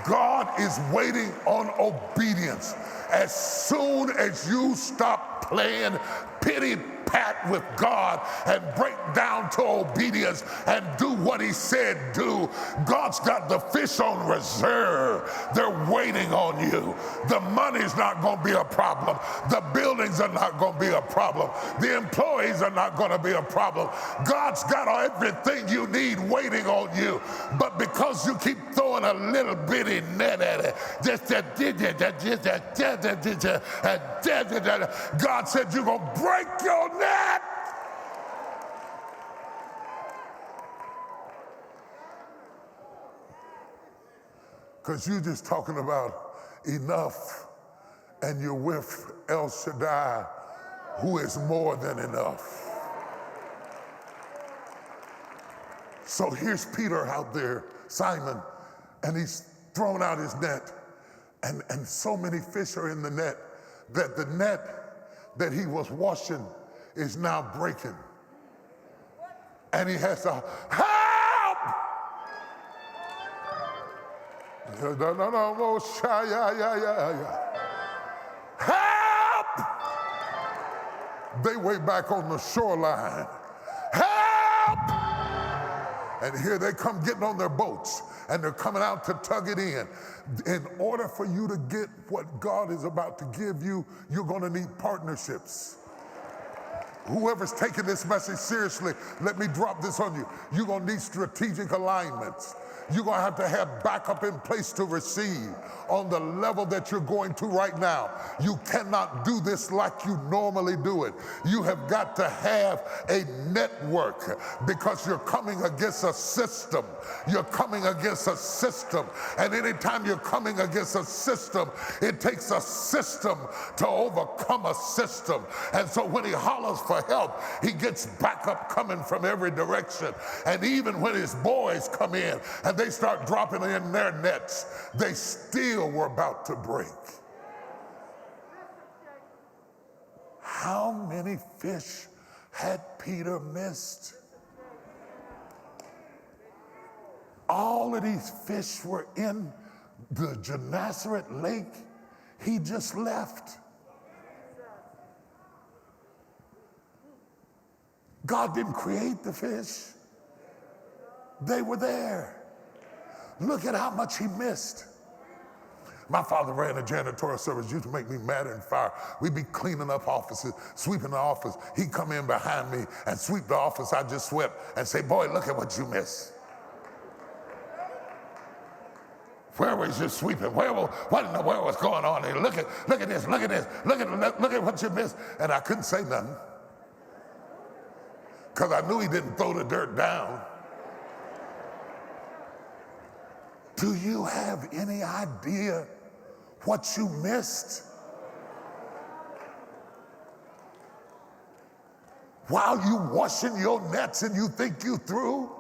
God is waiting on obedience. As soon as you stop playing pity pat with God and break down to obedience and do what he said do, God's got the fish on reserve. They're waiting on you. The money's not going to be a problem. The buildings are not going to be a problem. The employees are not going to be a problem. God's got everything you need waiting on you. But because you keep throwing a little bitty net at it, God said you're going to break your net. Because you're just talking about enough, and you're with El Shaddai, who is more than enough. So here's Peter out there, Simon, and he's thrown out his net, and so many fish are in the net that the net that he was washing is now breaking. And he has to, help! Help! They way back on the shoreline. Help! And here they come getting on their boats, and they're coming out to tug it in. In order for you to get what God is about to give you, you're going to need partnerships. Whoever's taking this message seriously, let me drop this on you. You're going to need strategic alignments. You're going to have backup in place to receive on the level that you're going to right now. You cannot do this like you normally do it. You have got to have a network because you're coming against a system. You're coming against a system. And anytime you're coming against a system, it takes a system to overcome a system. And so when he hollers for help, he gets backup coming from every direction. And even when his boys come in and they start dropping in their nets, they still were about to break. How many fish had Peter missed? All of these fish were in the Gennesaret lake he just left. God didn't create the fish. They were there. Look at how much he missed. My father ran a janitorial service, used to make me mad and fire. We'd be cleaning up offices, sweeping the office. He'd come in behind me and sweep the office I just swept and say, boy, look at what you missed. Where was you sweeping? What in the world was going on here? Look at this, look at this, look at what you missed. And I couldn't say nothing because I knew he didn't throw the dirt down. Do you have any idea what you missed? While you washing your nets and you think you through?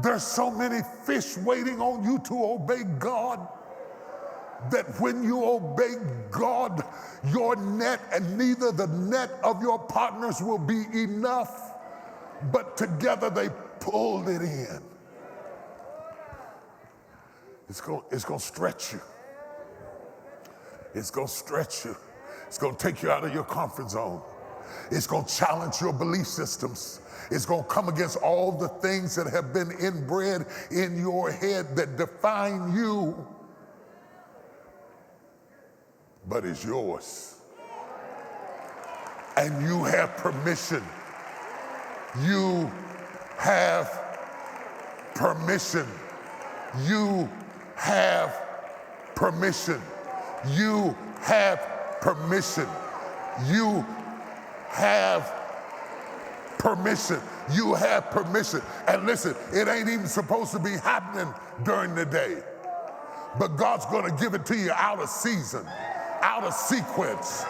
There's so many fish waiting on you to obey God that when you obey God, your net and neither the net of your partners will be enough, but together they pulled it in. It's going to stretch you. It's going to stretch you. It's going to take you out of your comfort zone. It's going to challenge your belief systems. It's going to come against all the things that have been inbred in your head that define you. But it's yours. And you have permission. You have permission. You have permission. You have permission. You have permission. You have permission. And listen, it ain't even supposed to be happening during the day. But God's going to give it to you out of season, out of sequence,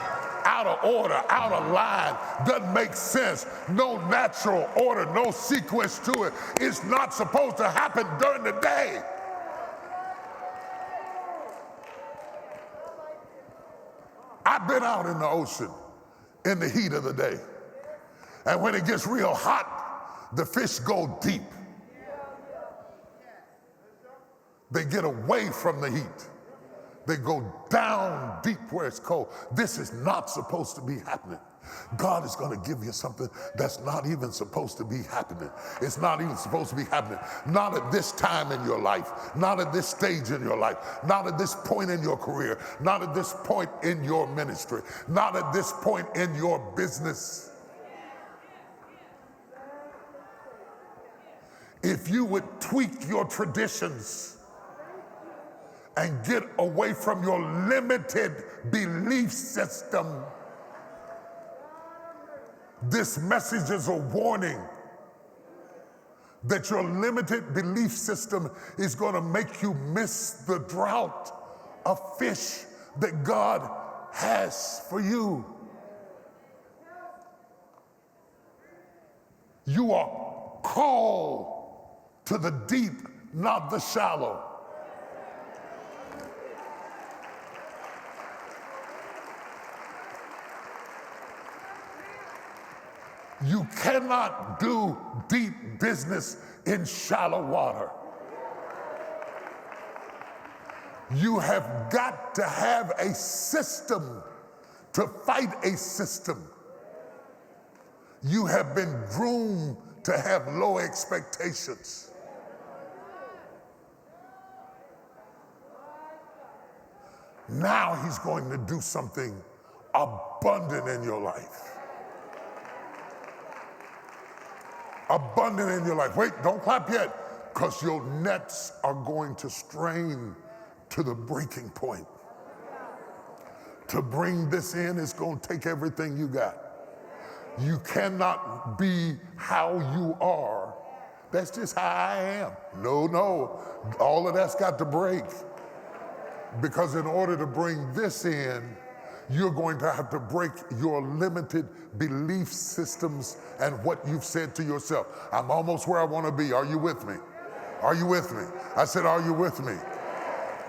out of order, out of line. Doesn't make sense. No natural order, no sequence to it. It's not supposed to happen during the day. I've been out in the ocean in the heat of the day. And when it gets real hot, the fish go deep. They get away from the heat. They go down deep where it's cold. This is not supposed to be happening. God is going to give you something that's not even supposed to be happening. It's not even supposed to be happening. Not at this time in your life. Not at this stage in your life. Not at this point in your career. Not at this point in your ministry. Not at this point in your business. If you would tweak your traditions and get away from your limited belief system, this message is a warning that your limited belief system is going to make you miss the drought of fish that God has for you. You are called to the deep, not the shallow. You cannot do deep business in shallow water. You have got to have a system to fight a system. You have been groomed to have low expectations. Now he's going to do something abundant in your life. Abundant in your life. Wait, don't clap yet, because your nets are going to strain to the breaking point. To bring this in is going to take everything you got. You cannot be how you are. That's just how I am. No, all of that's got to break. Because in order to bring this in, you're going to have to break your limited belief systems and what you've said to yourself. I'm almost where I want to be. Are you with me? Are you with me? I said, are you with me?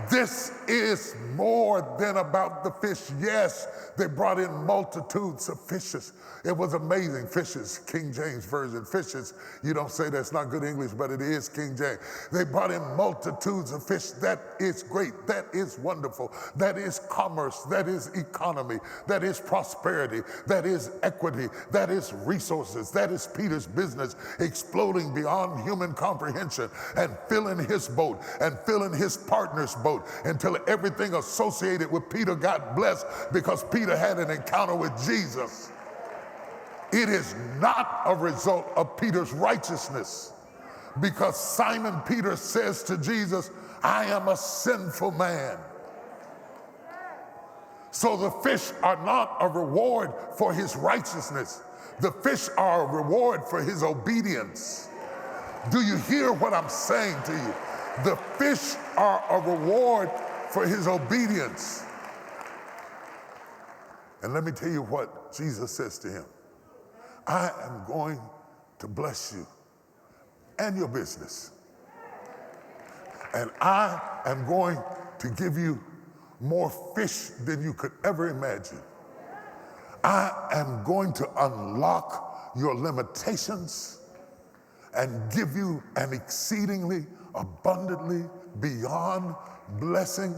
This is more than about the fish. Yes, they brought in multitudes of fishes. It was amazing. Fishes, King James Version. Fishes, you don't say that's not good English, but it is King James. They brought in multitudes of fish. That is great. That is wonderful. That is commerce. That is economy. That is prosperity. That is equity. That is resources. That is Peter's business exploding beyond human comprehension and filling his boat and filling his partner's boat until everything associated with Peter got blessed because Peter had an encounter with Jesus. It is not a result of Peter's righteousness, because Simon Peter says to Jesus, I am a sinful man. So the fish are not a reward for his righteousness. The fish are a reward for his obedience. Do you hear what I'm saying to you? The fish are a reward for his obedience. And let me tell you what Jesus says to him. I am going to bless you and your business. And I am going to give you more fish than you could ever imagine. I am going to unlock your limitations and give you an exceedingly abundantly beyond blessing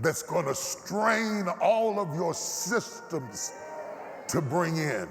that's going to strain all of your systems to bring in.